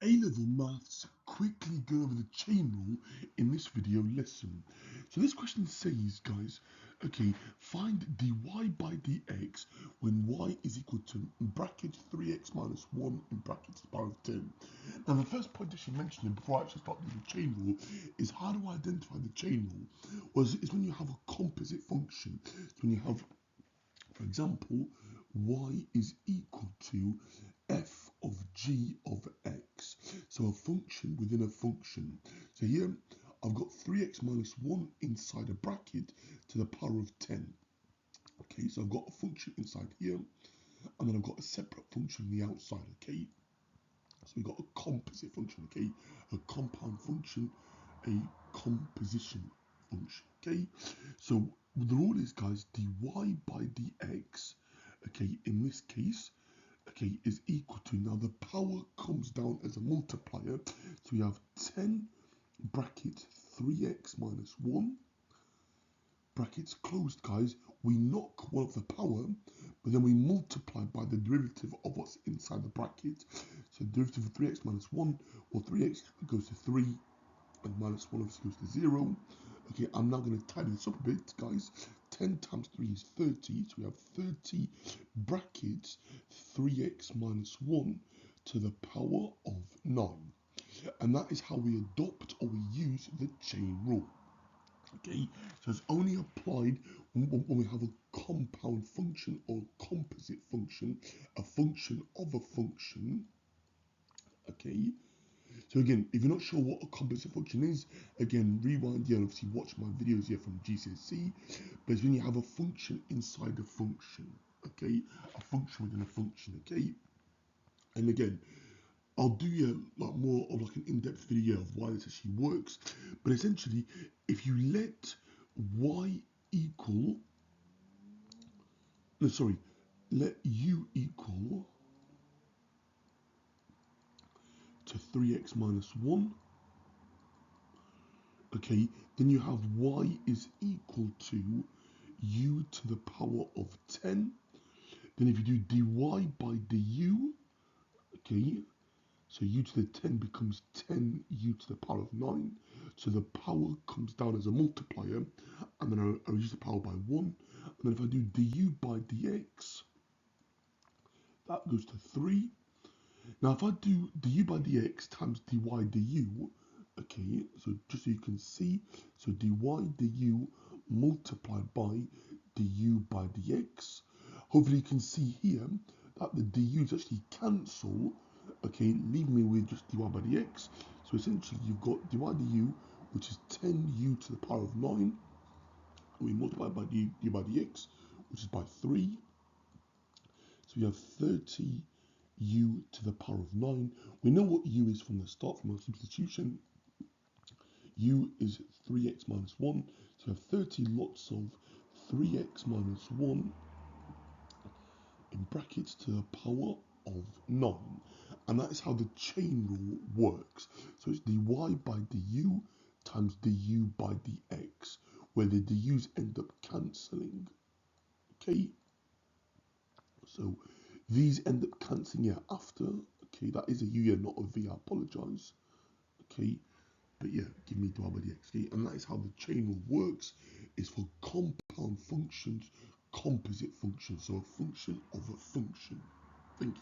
A-level maths, quickly go over the chain rule in this video lesson. So this question says, guys, okay, find dy by dx when y is equal to, in brackets, 3x minus 1 in brackets power of 10. Now the first point that she mentioned before I actually start doing the chain rule is how do I identify the chain rule? Well, it's when you have a composite function. So when you have, for example, y is equal to f of g of x. So a function within a function. So here I've got 3x minus 1 inside a bracket to the power of 10. Okay, so I've got a function inside here, and then I've got a separate function on the outside, okay? So we've got a composite function, okay? A compound function, a composition function, okay? So the rule is, guys, dy by dx, okay, in this case, okay, is equal to, now the power comes down as a multiplier, so we have 10 bracket 3x minus 1, brackets closed, guys. We knock one of the power, but then we multiply by the derivative of what's inside the bracket. So the derivative of 3x minus 1, or 3x goes to 3, and minus 1 obviously goes to 0. Okay, I'm now going to tidy this up a bit, guys. 10 times 3 is 30, so we have 30 brackets 3x minus 1 to the power of 9. And that is how we adopt or we use the chain rule. Okay, so it's only applied when we have a compound function or composite function, a function of a function. Okay, so again, if you're not sure what a composite function is, again, rewind here and obviously watch my videos here from GCSE. But it's when you have a function inside a function, okay, a function within a function, okay. And again, I'll do like more of like an in-depth video of why this actually works. But essentially, if you let y equal, no, sorry, let u equal to 3x minus 1, okay, then you have y is equal to u to the power of 10. Then if you do dy by du, okay, so u to the 10 becomes 10 u to the power of 9. So the power comes down as a multiplier, and then I reduce the power by 1. And then if I do du by dx, that goes to 3. Now if I do du by dx times dy du, okay, so just so you can see, so dy du multiplied by du by dx. Hopefully you can see here that the du's actually cancel, okay, leaving me with just dy by dx. So essentially you've got dy du, which is 10u to the power of 9. We multiply by du by dx, which is by 3. So we have 30 u to the power of 9. We know what u is from the start, from our substitution. U is 3x minus 1. So we have 30 lots of 3x minus 1 in brackets to the power of 9. And that is how the chain rule works. So it's dy by du times du by dx, where the du's end up cancelling. Okay? So these end up cancelling here after. Okay, that is a u here, not a v, I apologise. Okay, but yeah, give me dy by dx. Okay, and that is how the chain rule works, is for compound functions, composite functions, so a function of a function. Thank you.